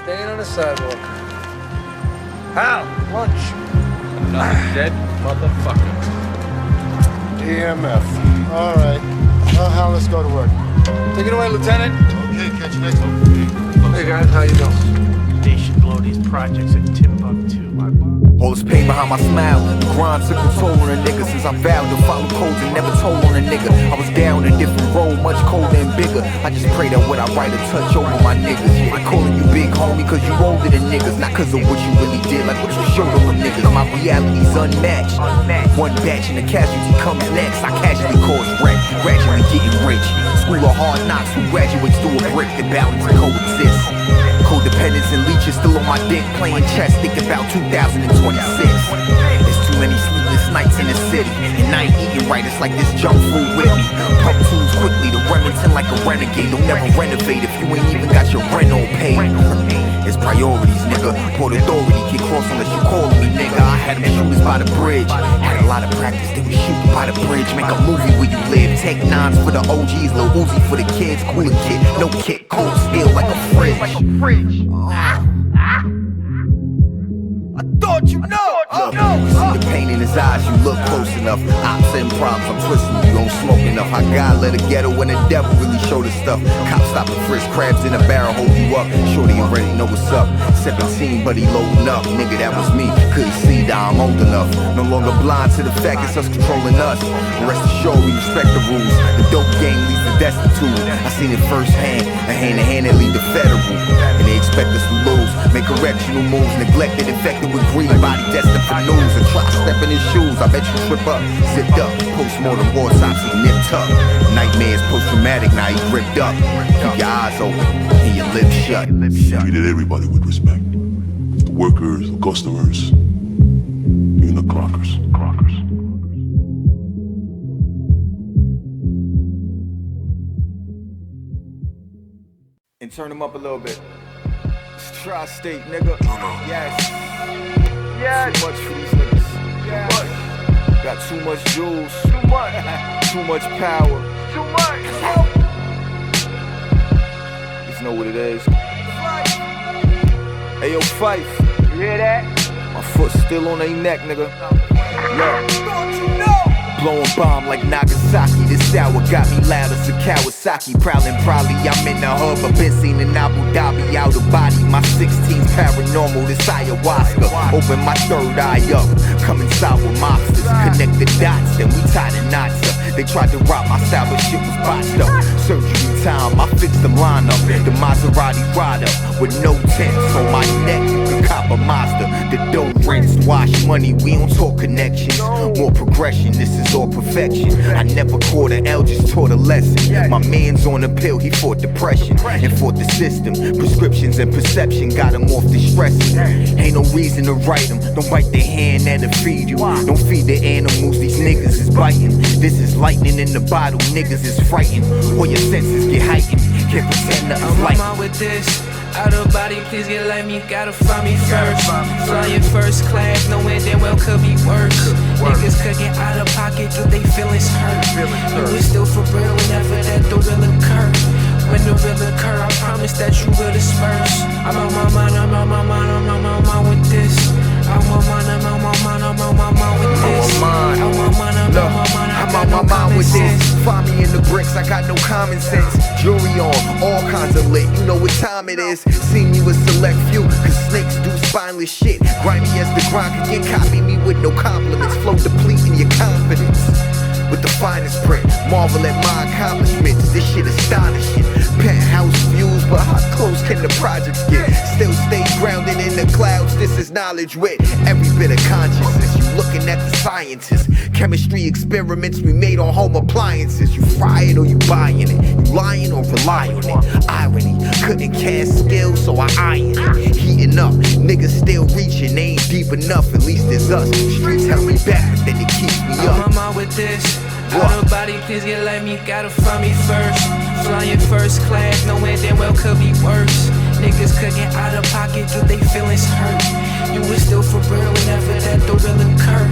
Staying on the sidewalk. Hal, lunch. Another dead motherfucker. EMF. All right. Well, Hal, let's go to work. Take it away, Lieutenant. Okay, catch you next one. Hey, guys, how you doing? They should blow these projects in Timbuktu. All this pain behind my smile, the grind took control on a nigga. Since I vowed to follow codes and never told on a nigga. I was down a different road, much colder and bigger. I just pray that what I write will touch over my niggas. I calling you big homie cause you older than niggas, not cause of what you really did, like what you showed on them niggas. My reality's unmatched. One batch and the casualty comes next. I casually cause wreck, gradually getting rich. School of hard knocks who graduates through a brick that balance and coexist. Codependence and leeches still on my dick, playing chess, thinking about 2026. There's too many sleepless nights in the city, and I ain't eating right, it's like this junk food with me. Pump tunes quickly, the Remington like a renegade. Don't never renovate if you ain't even got your rent on paid. It's priorities, nigga. Port Authority can't cross unless you call me, nigga. I had them shooters by the bridge. Had a lot of practice, they was shooting by the bridge. Make a movie where you live. Take nines for the OGs, Lil Uzi for the kids. Cooler kid, no kick, cold steel like a fridge. I thought you know. You see the pain in his eyes, you look close enough. Ops and problems, I'm twisting you, don't smoke enough. How God let a ghetto when the devil really show the stuff. Cops stop and frisk, crabs in a barrel hold you up. Shorty already know what's up. 17, but he loading up. Nigga, that was me. Couldn't see that I'm old enough. No longer blind to the fact it's us controlling us. Rest assured, we respect the rules. The dope game leads to destitute. I seen it firsthand, a hand-to-hand that lead to federal. And they expect us to lose, make correctional moves, neglected, infected with greed, body destined for news. And try to step in his shoes, I bet you trip up. Zipped up, post-mortem autopsy, nipped up. Nightmares post-traumatic, now he ripped up. Keep your eyes open and your lips shut. Treated everybody with respect. The workers, the customers, even the clockers. And turn them up a little bit. It's Tristate, nigga. Yes. Too much for these niggas. Yes. Got too much jewels. Too much. Too much power. Too much. Just know what it is. Hey, yo, Fife. You hear that? My foot's still on their neck, nigga. Look. Blowing bomb like Nagasaki. This hour got me loud as a Kawasaki. Prowling probably, I'm in the hub. I've been seen in Abu Dhabi, out of body. My 16's paranormal, this ayahuasca. Open my third eye up, come inside with mobsters. Connect the dots, then we tie the knots up. They tried to rob my style, but shit was botched up. Surgery time, I fixed the lineup. The Maserati rider with no tints on my neck. You can cop a Mazda. The dough rinse, wash money. We don't talk connections, more progression. This is all perfection. I never caught an L, just taught a lesson. My man's on a pill, he fought depression and fought the system. Prescriptions and perception got him off the stressing. Ain't no reason to write them. Don't bite the hand that'll feed you. Don't feed the animals, these niggas is biting. This is lightning in the bottle, niggas is frightened. All your senses get heightened. Can't pretend nothing's like I'm with this. Out of body, please get like me, gotta find me first. Flying first class, knowing damn well could be worse. Niggas could get out of pocket, get they feelings hurt. You was still for real whenever that the real occur. When the real occur, I promise that you will disperse. I'm on my mind, I'm on my mind, I'm on my mind with this. I'm on my mind, I'm on my mind, I'm on my mind with this. I'm on my mind, I'm on my mind, I got no common sense. Find me in the bricks, I got no common sense. Jewelry on, all kinds of lit, you know what time it is. See me with select few, cause snakes do spineless shit. Grimy as the grind can get, copy me with no compliments. Flow depleting your confidence with the finest print. Marvel at my accomplishments, this shit astonishing. Penthouse views, but how close can the projects get? Still stay grounded in the clouds, this is knowledge with every bit of consciousness. You looking at the scientists, chemistry experiments we made on home appliances. You fry it or you buying it, you lying or rely on it. Irony, couldn't cast skills so I iron it. Heating up, niggas still reaching, they ain't deep enough, at least it's us. Streets held me back, but then it keeps me up. I'm on with this. Out of body, please get like me, gotta find me first. Flying first class, knowing damn well could be worse. Niggas could get out of pocket, get they feelings hurt. You was still for real whenever that the real occur.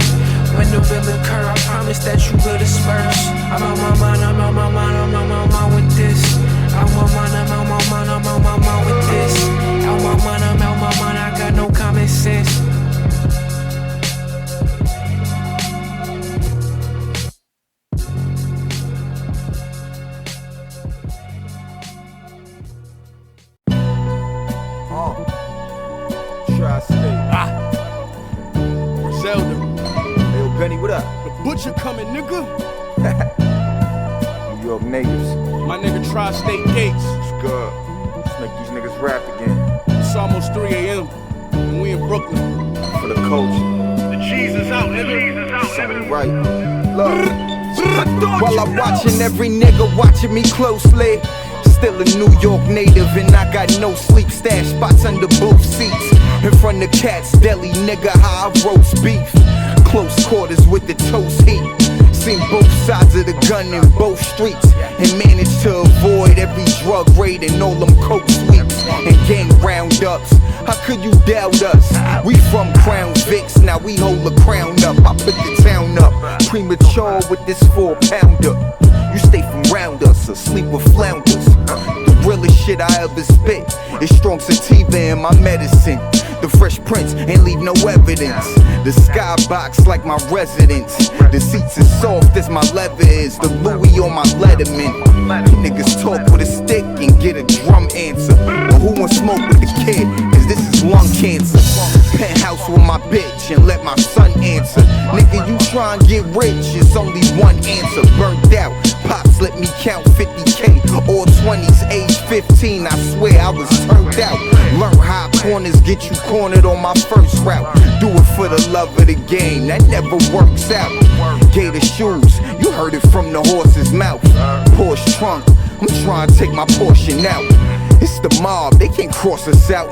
When the real occur, I promise that you will disperse. I'm on my mind, I'm on my mind, I'm on my mind with this. I'm on my mind, I'm on my mind, I'm on my mind with this. I'm on my mind, Benny, what up? The butcher coming, nigga. New York natives. My nigga Tristate Gates. It's good. Let's make these niggas rap again. It's almost 3 a.m. and we in Brooklyn. For the culture. The cheese is out, nigga. Something right. Look. While I'm watching every nigga watching me closely. Still a New York native and I got no sleep. Stash spots under both seats. In front of Cat's Deli, nigga, how I roast beef. Close quarters with the toast heat. Seen both sides of the gun in both streets. And managed to avoid every drug raid and all them coke sweeps. And gang roundups. How could you doubt us? We from Crown Vics, now we hold the crown up. I put the town up. Premature with this 4-pounder. You stay from round us or sleep with flounders. The realest shit I ever spit is strong sativa in my medicine. The Fresh Prince ain't leave no evidence. The skybox like my residence. The seats as soft as my leather is. The Louis on my Letterman. You niggas talk with a stick and get a drum answer. But who wants smoke with the kid? Cause this is lung cancer. Penthouse with my bitch and let my son answer. Nigga, you try and get rich, it's only one answer. Burnt out. Pops let me count 50K. All 20s, age 15. I swear I was turned out. Learn how corners get you cornered on my first route. Do it for the love of the game, that never works out. Gator shoes, you heard it from the horse's mouth. Porsche trunk, I'm trying to take my portion out. It's the mob, they can't cross us out.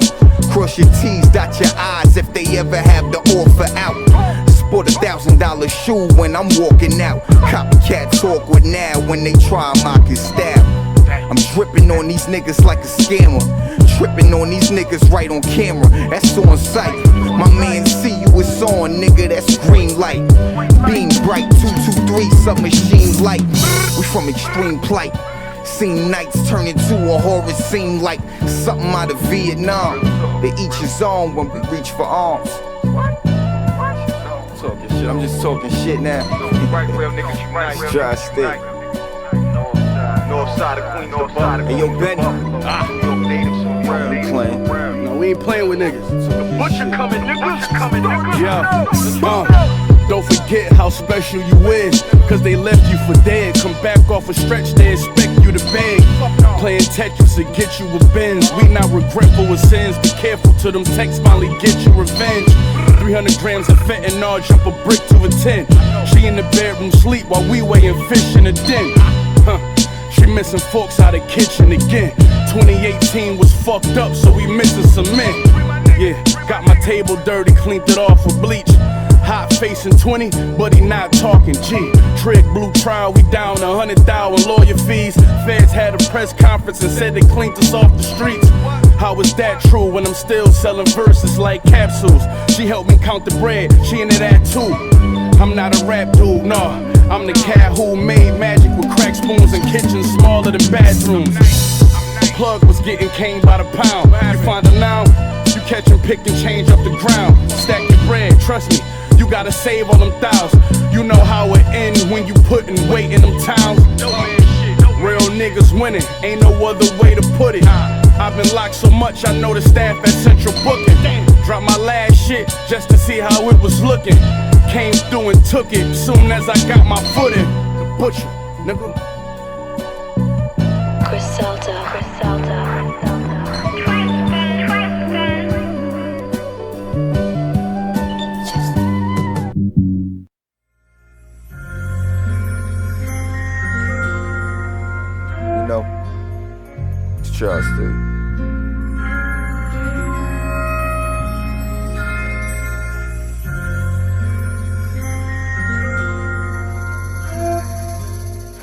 Cross your T's, dot your I's if they ever have the offer out. Sport $1,000 shoe when I'm walking out. Copycats awkward now when they try and mock his style. I'm dripping on these niggas like a scammer. Tripping on these niggas right on camera, that's on sight. My man see you, it's on, nigga, that's green light. Beam bright, 223, submachine light. We from extreme plight. Seen nights turn into a horror scene like something out of Vietnam. They each his own when we reach for arms. Talking shit, I'm just talking shit now. Tristate. North side of Queens, north side of Queens. Hey yo, Benny. No, we ain't playing with niggas. The butcher coming, nigga. Yeah. Don't forget how special you is. Cause they left you for dead. Come back off a stretch, they expect you to beg. Playing Tetris to get you a Benz. We not regretful with sins. Be careful till them texts finally get you revenge. 300 grams of fentanyl, jump a brick to a 10. She in the bedroom sleep while we weighing fish in the den. She missing forks out of kitchen again. 2018 was fucked up, so we missing cement. Yeah, got my table dirty, cleaned it off with bleach. Hot facing 20, but he not talking G. Trick blue trial, we down 100,000 lawyer fees. Feds had a press conference and said they cleaned us off the streets. How is that true when I'm still selling verses like capsules? She helped me count the bread, she into that too. I'm not a rap dude, nah. I'm the cat who made magic with crack spoons and kitchens smaller than bathrooms. Plug was getting caned by the pound. You find him now, you catch him picking change up the ground. Stack your bread, trust me, you gotta save all them thousands. You know how it ends when you putting weight in them towns. Real niggas winning, ain't no other way to put it. I've been locked so much, I know the staff at Central Booking. Dropped my last shit just to see how it was looking. Came through and took it soon as I got my foot in. The butcher, nigga. Griselda. You know, it's Tristate.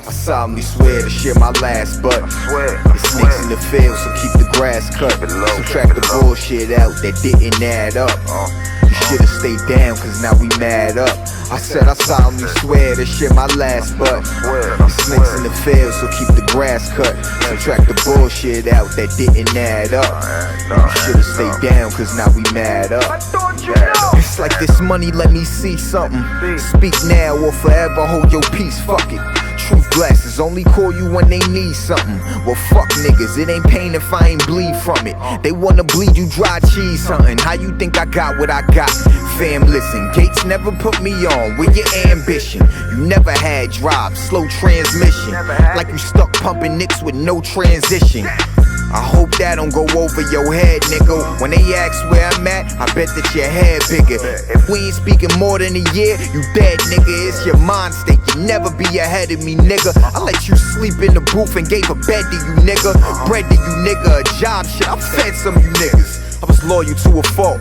I solemnly swear to share my last butt. It's snakes in the field, so keep the grass cut. Subtract the bullshit out that didn't add up. You should've stayed down, cause now we mad up. I said I solemnly swear to share my last butt. It's snakes in the field, so keep the grass cut. Subtract the bullshit out that didn't add up. You should've stayed down, cause now we mad up. It's like this money let me see something. Speak now or forever hold your peace, fuck it. truth glasses only call you when they need something. Well, fuck niggas, it ain't pain if I ain't bleed from it. They wanna bleed you dry cheese hunting. How you think I got what I got? Fam, listen, Gates never put me on with your ambition. You never had drive, slow transmission, like you stuck pumping nicks with no transition. I hope that don't go over your head, nigga. When they ask where I'm at, I bet that your head bigger. If we ain't speaking more than a year, you dead, nigga. It's your mind state, you never be ahead of me, nigga. I let you sleep in the booth and gave a bed to you, nigga. Bread to you, nigga, a job, shit. I fed some of you niggas. I was loyal to a fault.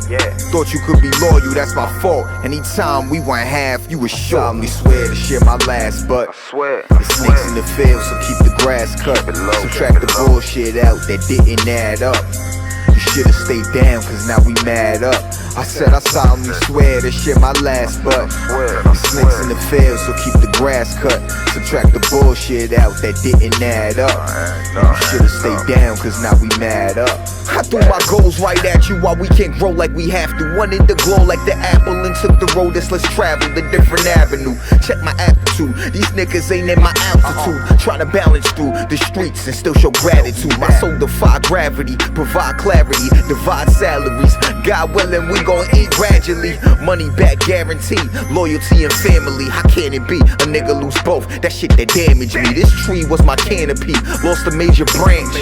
Thought you could be loyal, that's my fault. Anytime we went half, you was sure. I swear to share my last, but the snakes in the field, so keep the grass cut. Subtract the bullshit out that didn't add up. You should've stayed down, cause now we mad up. I said I solemnly swear to share my last, but the snakes in the field, so keep the grass cut. Subtract the bullshit out that didn't add up. You should've stayed down, cause now we mad up. I threw my goals right at you while we can't grow like we have to. Wanted to glow like the apple and took the road that's less traveled, a different avenue. Check my aptitude, these niggas ain't in my altitude. Trying to balance through the streets and still show gratitude. My soul defy gravity, provide clarity, divide salaries. God willing, we gon' eat gradually. Money back guaranteed, loyalty and family. How can it be? A nigga lose both, that shit that damaged me. This tree was my canopy, lost a major branch.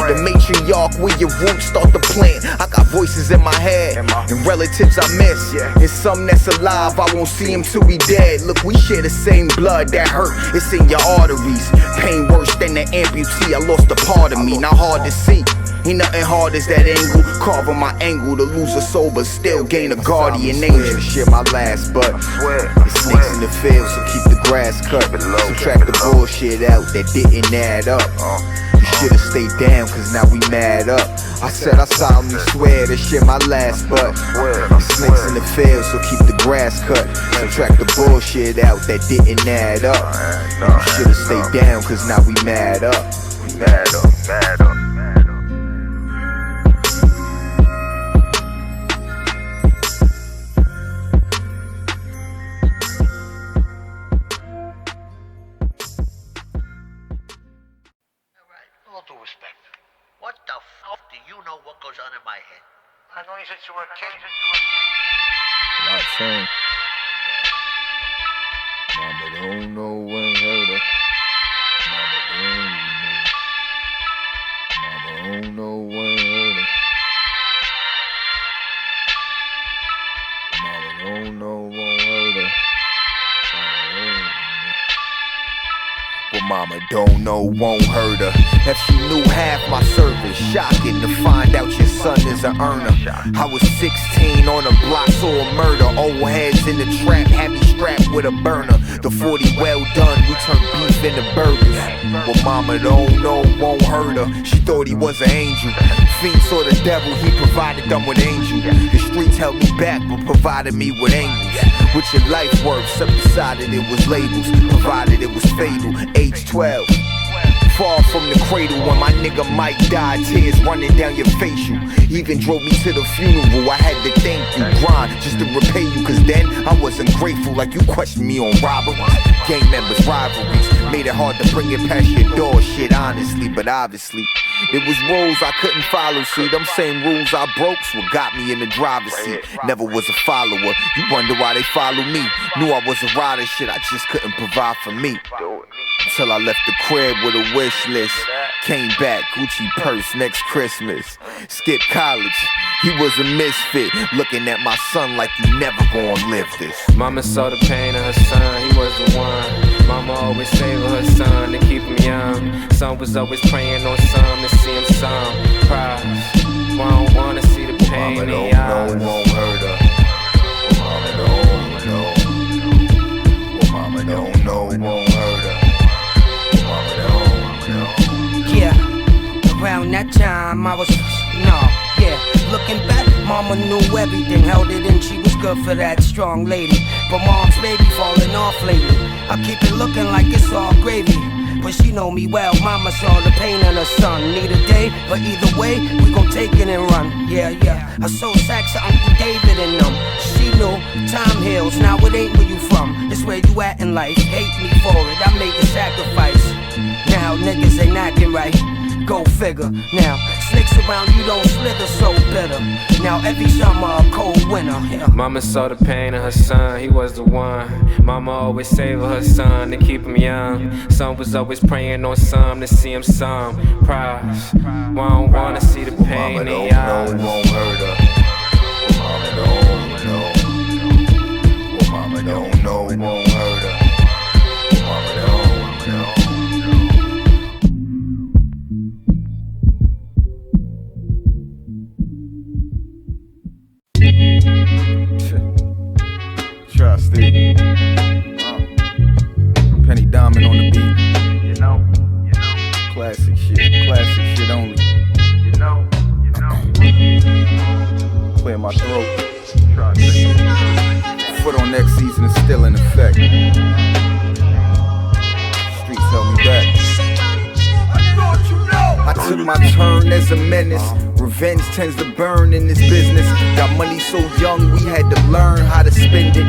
The matriarch where your roots start to plant. I got voices in my head and relatives I miss, and some that's alive, I won't see him till we dead. Look, we share the same blood, that hurt, it's in your arteries. Pain worse than the amputee, I lost a part of me, not hard to see. Ain't nothing hard as that angle, carving my angle to lose a soul but still gain a guardian angel. Share my last, but the snakes in the field, so keep the grass cut. Subtract the bullshit out that didn't add up. You should've stayed down, cause now we mad up. I said I solemnly swear to share my last, but the snakes in the field, so keep the grass cut. Subtract the bullshit out that didn't add up. You should've stayed down, cause now we mad up. We mad up, mad up. What the fuck do you know what goes on in my head? I know you said you were a kid. Lot song. Mama don't know when hurt her. Mama don't know when hurt her. Mama don't know when hurt her. What mama don't know won't hurt her. If she knew half my service, shocking to find out your son is an earner. I was 16 on a block, saw a murder. Old heads in the trap, had me strapped with a burner. The 40 well done, we turned beef into burgers. What mama don't know won't hurt her. She thought he was an angel. Fiend saw the devil, he provided them with angels. The streets held me back, but provided me with angels. With your life worth, some decided it was labels, provided it was fatal. Age 12, far from the cradle when my nigga Mike died, tears running down your facial. Even drove me to the funeral, I had to thank you, grind just to repay you, cause then I wasn't grateful like you questioned me on robberies. Gang members, rivalries, made it hard to bring it past your door, shit honestly, but obviously it was rules I couldn't follow, see, them same rules I broke's what got me in the driver's seat. Never was a follower, you wonder why they follow me. Knew I was a rider, shit, I just couldn't provide for me. Till I left the crib with a wish list. Came back, Gucci purse next Christmas. Skipped college, he was a misfit. Looking at my son like you never gonna live this. Mama saw the pain of her son, he was the one. Mama always saving her son to keep him young. Son was always praying on some to see him some prize. I don't wanna see the pain in the eyes. Mama don't know won't hurt her. Mama don't know. Mama don't know won't hurt her. Yeah, around that time I was, looking back, mama knew everything, held it in, she was good for that strong lady. But mom's baby falling off lately, I keep it looking like it's all gravy. but she know me well. Mama saw the pain in her son. Need a day, but either way, we gon' take it and run. Yeah, yeah. I sold sacks to Uncle David and them. She knew time heals. Now it ain't where you from. It's where you at in life. Hate me for it. I made the sacrifice. Now niggas ain't acting right. Go figure. Now snakes around you don't slither so bitter. Now every summer a cold winter. Yeah. Mama saw the pain in her son, he was the one. Mama always saved her son to keep him young. Son was always praying on some to see him some prize. Well, I don't wanna see the pain in the eyes. Mama don't know, won't hurt her. Mama don't know. Well, mama don't know, won't hurt her. Mama don't know. Tristate. Penny Diamond on the beat. You know. Classic shit only. You know. Clear my throat. Foot on next season is still in effect. Streets held me back. I took my turn as a menace. Revenge tends to burn in this business. Got money so young we had to learn how to spend it.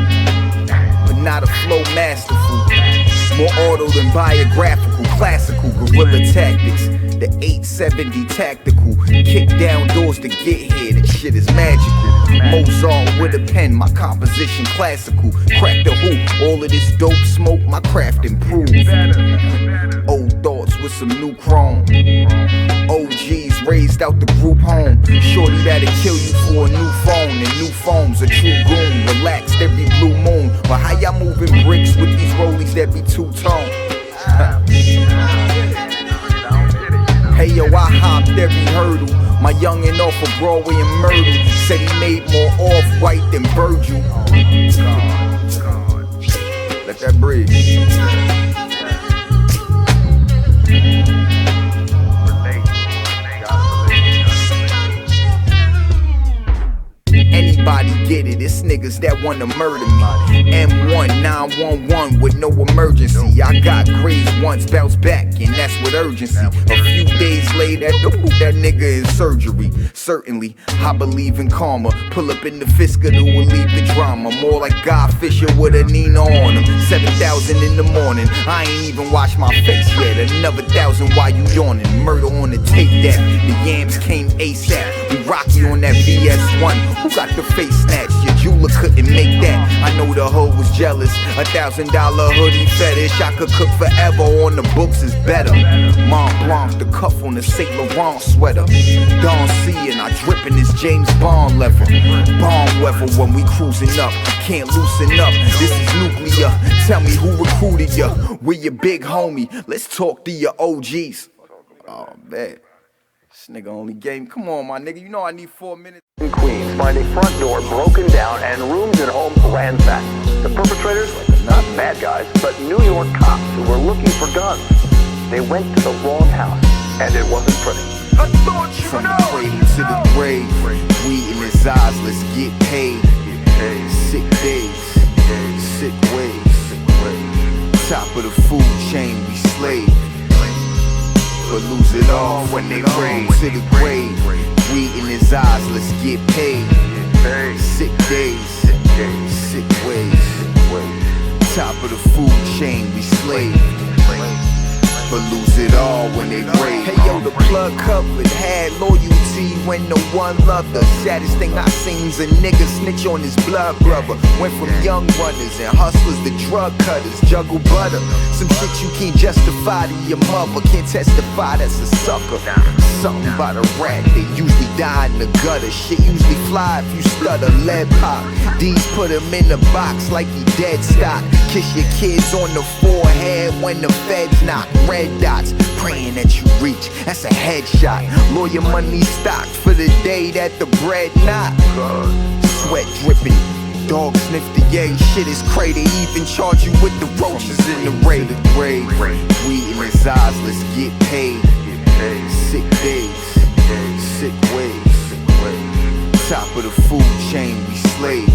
But not a flow masterful. More auto than biographical. Classical guerrilla tactics. The 870 tactical. Kick down doors to get here. That shit is magical. Mozart with a pen. My composition classical. Crack the hoop. All of this dope smoke. My craft improved. Old thoughts with some new chrome. OGs raised out the group home. Shorty that'll kill you for a new phone. And new phones, a true goon. Relaxed every blue moon. But how y'all moving bricks with these rollies that be two-tone? Hey yo, I hopped every hurdle. My youngin' off of Broadway and Myrtle said he made more off-white than Virgil. Let that breathe. Anybody get it, it's niggas that wanna murder me. M1 911 with no emergency. I got grades once, bounce back, and that's with urgency. A few days later, that nigga in surgery. Certainly, I believe in karma. Pull up in the Fisker to relieve the drama. More like God Fisher with a Nina on him. 7,000 in the morning, I ain't even washed my face yet. Another 1,000 while you yawning. Murder on the tape that the yams came ASAP. We Rocky on that VS1. Who got the face snatch? Your jeweler couldn't make that. I know the hoe was jealous. $1,000 hoodie fetish. I could cook forever. On the books is better. Mont Blanc, the cuff on the Saint Laurent sweater. Don C and I drippin' this James Bond leather. Bomb weather when we cruising up. Can't loosen up. This is nuclear. Tell me who recruited ya. We're your big homie. Let's talk to your OGs. Oh man. This nigga only game. Come on, my nigga. You know I need 4 minutes. In Queens, find a front door broken down and rooms and homes ransacked. The perpetrators, not bad guys, but New York cops who were looking for guns. They went to the wrong house, and it wasn't pretty. From the cradle to the grave, we in his eyes, let's get paid. Sick days, sick ways. Top of the food chain, we slave. But lose it all when they raise to the grave. We in his eyes, let's get paid. Sick days, sick ways. Top of the food chain, we slave. But lose it all when they raise. Hey yo, the plug covered, had loyalty when no one loved us. Saddest thing I seen's a nigga snitch on his blood brother. Went from young runners and hustlers to drug cutters. Juggle butter, some shit you can't justify to your mother. Can't testify, that's a sucker. Something about a rat, they usually die in the gutter. Shit usually fly if you stutter, lead pop. These put him in the box like he dead stock. Kiss your kids on the forehead when the feds knock. Red dots, praying that you reach, that's a headshot. Lawyer money stocked for the day that the bread not. Sweat dripping, dog sniff the yay. Shit is crazy, they even charge you with the roaches in the raid. We in his eyes, let's get paid. Sick days, sick ways. Top of the food chain, we slave.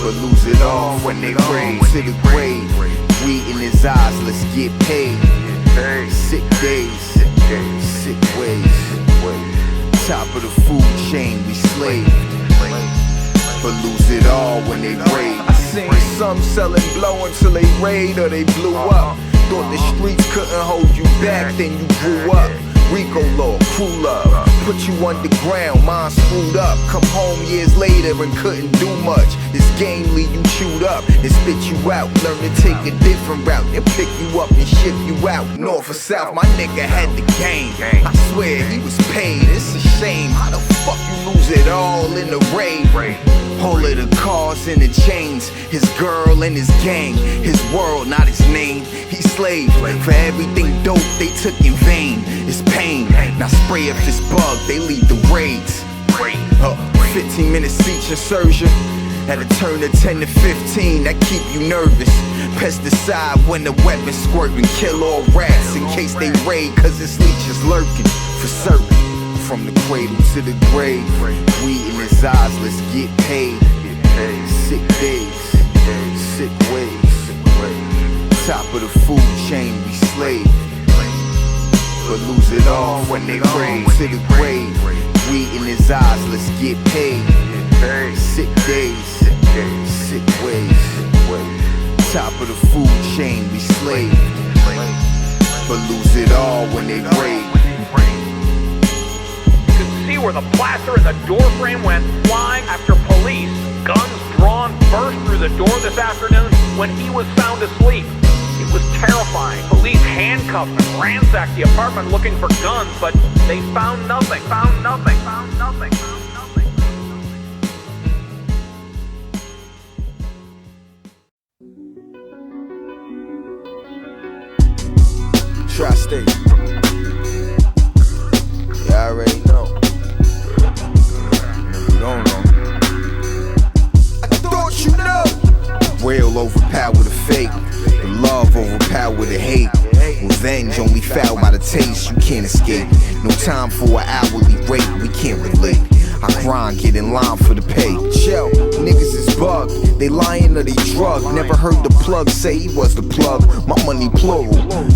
but lose it all when they raid to the grave. We in his eyes, let's get paid. Sick days, sick ways. Top of the food chain, we slave, but lose it all when they raid. I seen some selling blow until they raid or they blew up. Thought the streets couldn't hold you back, then you grew up. Rico law, crew love, put you underground, mine screwed up. Come home years later and couldn't do much. This game leave you chewed up and spit you out. Learn to take a different route, they'll pick you up and ship you out. North or south, my nigga had the game. I swear he was paid, it's a shame. How the fuck you lose it all in the raid? All of the cars and the chains, his girl and his gang, his world, not his name. He slave for everything dope they took in vain. It's pain, now spray up this bug, they lead the raids. 15-minute speech insertion, had to turn to 10 to 15, that keep you nervous. Pesticide when the weapon squirt and kill all rats in case they raid, cause this leech is lurking for certain. From the cradle to the grave, we in his eyes, let's get paid. Sick days, sick ways. Top of the food chain, we slave, but lose it all when they raid to the grave. We in his eyes, let's get paid. Sick days, sick ways. Top of the food chain, we slave, but lose it all when they raid. See where the plaster and the door frame went flying after police, guns drawn, burst through the door this afternoon when he was sound asleep. It was terrifying. Police handcuffed and ransacked the apartment looking for guns, but they found nothing, found nothing, found nothing, found nothing. Tristate. You already know. You don't know. I thought you know. Real overpower the fake, the love overpower the hate. Revenge only foul by the taste, you can't escape. No time for an hourly rate, we can't relate. I grind, get in line for the pay. Chill, niggas is bugged, they lying or they drug. Never heard the plug say he was the plug. My money plural,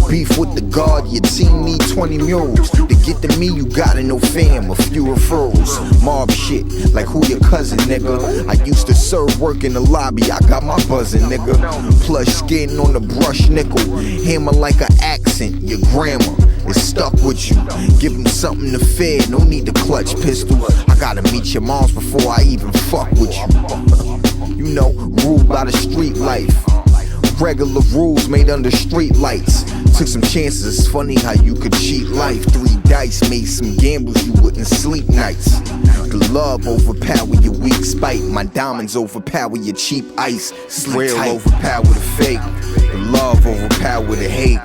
beef with the guard, your team need 20 murals. To get to me, you gotta know fam, a few referrals. Mob shit, like who your cousin, nigga. I used to serve work in the lobby, I got my buzzing, nigga. Plush skin on the brush nickel, hammer like an accent, your grammar is stuck with you. Give him something to fear, no need to clutch pistol. I gotta meet your moms before I even fuck with you. You know, ruled by the street life. Regular rules made under street lights. Took some chances, it's funny how you could cheat life. 3 dice, made some gambles, you wouldn't sleep nights. The love overpower your weak spite. My diamonds overpower your cheap ice. Real overpower the fake, the love overpower the hate.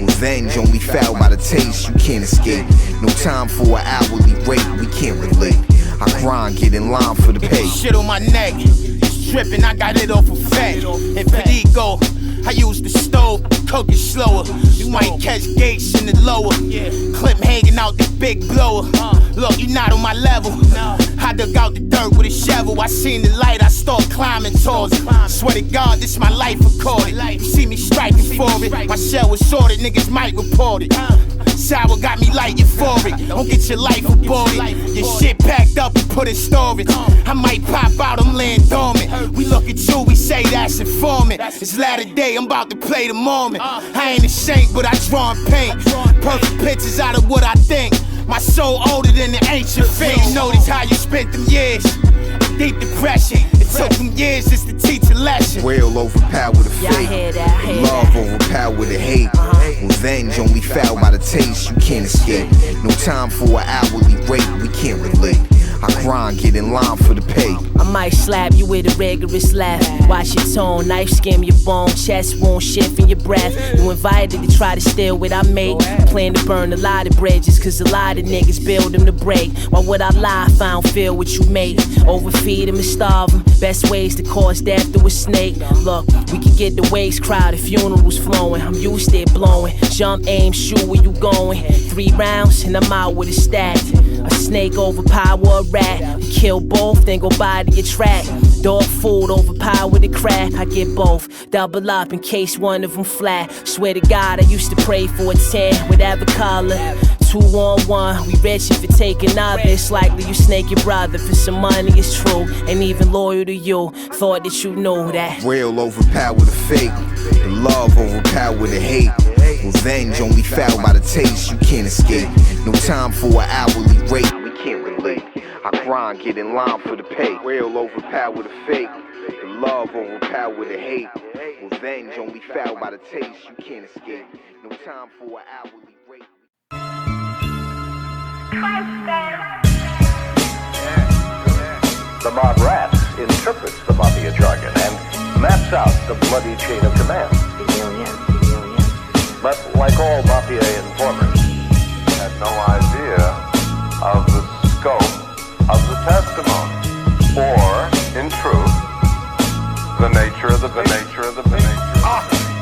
Revenge only foul by the taste, you can't escape. No time for an hourly rate, we can't relate. I grind, get in line for the pay. Shit on my neck, it's dripping, I got it off of fat. And Pedigo, I use the stove, cook it slower. You might catch Gates in the lower. Clip hanging out the big blower. Look, you not on my level. I dug out the dirt with a shovel. I seen the light, I start climbing towards it. Swear to God, this my life recorded. You see me striking for it. My shell was sorted, niggas might report it. Sour got me light euphoric. Don't get your life aborted. Your shit packed up and put in storage. I might pop out, I'm laying dormant. We look at you, we say that's informant. It's latter day, I'm about to play the moment. I ain't ashamed, but I draw and paint perfect pictures out of what I think. My soul older than the ancient faith. Notice how you spent them years. Deep depression. It took them years just to teach a lesson. Real overpower the fake, love overpower the hate. Revenge only foul by the taste, you can't escape. No time for an hourly rate, we can't relate. I grind, get in line for the pay. I might slap you with a rigorous laugh. Watch your tone, knife skim your bone, chest wound, shift in your breath. You invited to try to steal what I make. Plan to burn a lot of bridges, cause a lot of niggas build them to break. Why would I lie if I don't feel what you make? Overfeed them and starve them. Best ways to cause death to a snake. Look, we can get the waist crowded, funerals flowing. I'm used to it blowing. Jump, aim, shoot, where you going? 3 rounds and I'm out with a stack. A snake overpower a rat. kill both, then go buy the track. Dog food, overpower the crack. I get both, double up in case one of them flat. Swear to God, I used to pray for a 10 with collar. 2-on-1, we rich if you take another. It's likely you snake your brother for some money, it's true. Ain't even loyal to you, thought that you knew that. Real overpower the fake, the love overpower the hate. Revenge only found by the taste, you can't escape. No time for an hourly rate, we can't relate. I grind, get in line for the pay. Real overpower the fake, the love overpower the hate. Revenge only found by the taste, you can't escape. No time for an hourly rate. The mob rat interprets the mafia jargon and maps out the bloody chain of command. But like all mafia informers, had no idea of the scope of the testimony, or, in truth, the nature of the nature.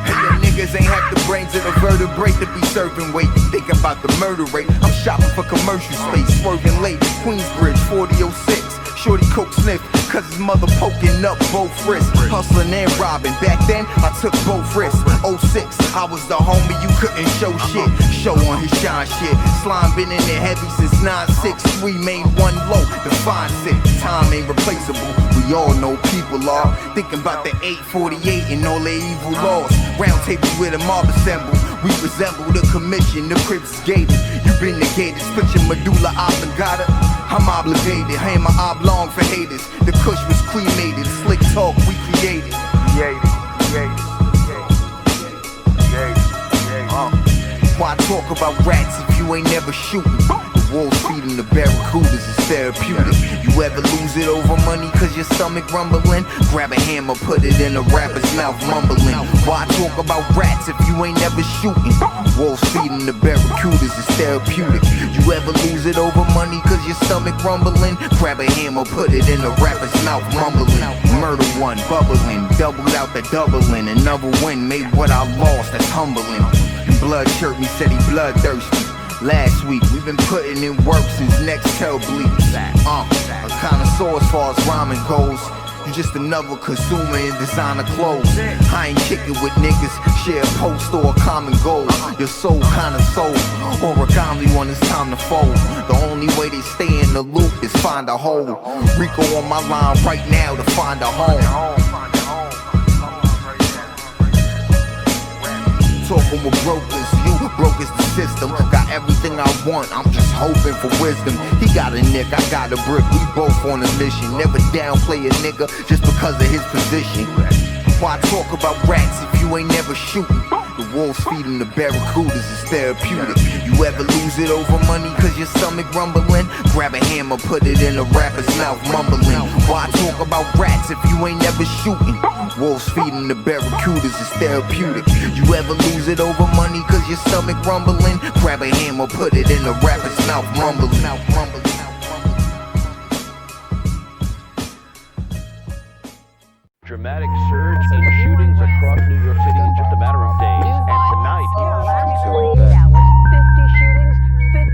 Hey, your niggas ain't have the brains of the vertebrae to be serving weight. Thinking about the murder rate, I'm shopping for commercial space, swerving late. Queensbridge 4006. Shorty coke sniff, cause his mother poking up both wrists. Hustling and robbing, back then I took both risks. 06, I was the homie you couldn't show shit. Show on his shine shit. Slime been in there heavy since 9-6. We made one low, defines it. Time ain't replaceable, we all know people are. Thinking about the 848 and all their evil laws. Round table with a mob assemble. We resemble the commission, the cribs is gated. You been negated, split your medulla oblongata. I'm obligated, hammer oblong for haters. The kush was cremated, slick talk we created. Why talk about rats if you ain't never shooting? The wolves feeding the barracudas is therapeutic. You ever lose it over money cause your stomach rumbling? Grab a hammer, put it in a rapper's mouth mumbling. Why talk about rats if you ain't never shooting? Wolves feeding the barracudas is therapeutic. You ever lose it over money cause your stomach rumbling? Grab a hammer, put it in a rapper's mouth mumbling. Murder one, bubbling, doubled out the doubling. Another win made what I lost, that's humbling. Blood shirt me said he bloodthirsty. Last week we been putting in work since next tail bleeds. A connoisseur as far as rhyming goes. You just another consumer in designer clothes. I ain't kicking with niggas, share a post or a common goal. Your soul kinda sold, origami when it's time to fold. The only way they stay in the loop is find a hole. Rico on my line right now to find a home. Talking with brokers, you broke is the system. Got everything I want, I'm just hoping for wisdom. He got a nick, I got a brick, we both on a mission. Never downplay a nigga just because of his position. Why talk about rats if you ain't never shooting? The wolves feeding the barracudas is therapeutic. You ever lose it over money cause your stomach rumbling? Grab a hammer, put it in a rapper's mouth mumbling. Why talk about rats if you ain't never shooting? Wolves feeding the barracudas is therapeutic. You ever lose it over money cause your stomach rumbling? Grab a hammer, put it in a rapper's mouth mumbling. Dramatic surge in shootings across New York City in just a matter of days. And tonight, 50 shootings,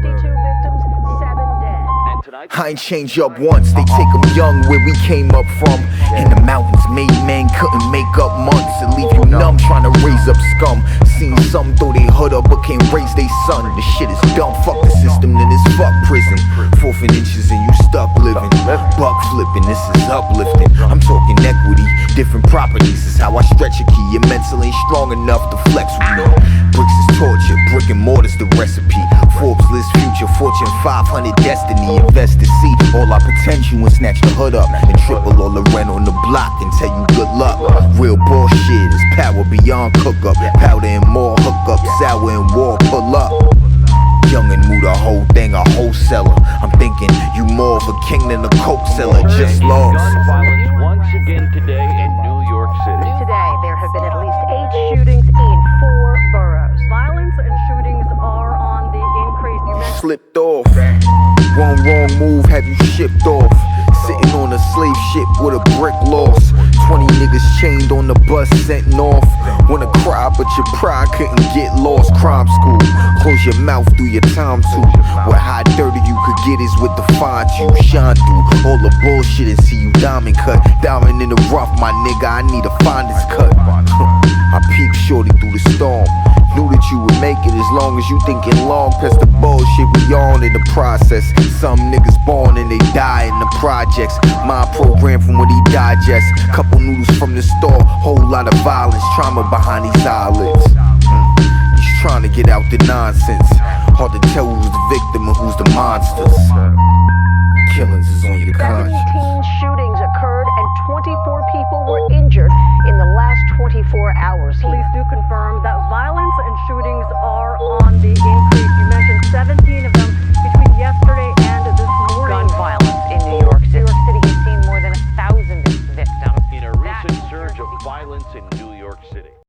52 victims, 7 dead. and tonight, I ain't changed up once, they take them young where we came up from. In the mountains, made man couldn't make up months. And leave you numb trying to raise up scum. Seen some throw they hood up but can't raise they son. This shit is dumb, fuck the system, then it's fuck prison. 4 inches and you stuck living. Buck flipping, this is uplifting. I'm talking equity, different properties is how I stretch a key. Your mental ain't strong enough to flex with me. Bricks is torture, brick and mortar's the recipe. Forbes list future, Fortune 500 destiny. Invest to see all our potential and snatch the hood up. And triple all the rent on the block and tell you good luck. Real bullshit is power beyond cook up. Powder and more hook up, sour and war pull up. Young and move the whole thing a wholesaler. I'm thinking you more of a king than a coke seller. Just lost. gun violence once again today in New York City. Today, there have been at least 8 shootings in 4 boroughs. Violence and shootings are on the increase. Slipped off. One wrong move, have you shipped off. Sitting on a slave shit with a brick loss. 20 niggas chained on the bus sent north. Wanna cry but your pride couldn't get lost. Crime school, close your mouth, do your time too. What how dirty you could get is with the font you shine through all the bullshit and see you diamond cut. Diamond in the rough, my nigga, I need a finder's cut. I peeped shorty through the storm. Knew that you would make it as long as you thinking long past the bullshit we on in the process. Some niggas born and they die in the projects. My program from what he digests. Couple noodles from the store, whole lot of violence, trauma behind these eyelids. He's trying to get out the nonsense. Hard to tell who's the victim and who's the monsters. Killings is on your conscience. 17 shootings occurred and 24 people were injured in the last 24 hours. Police do confirm that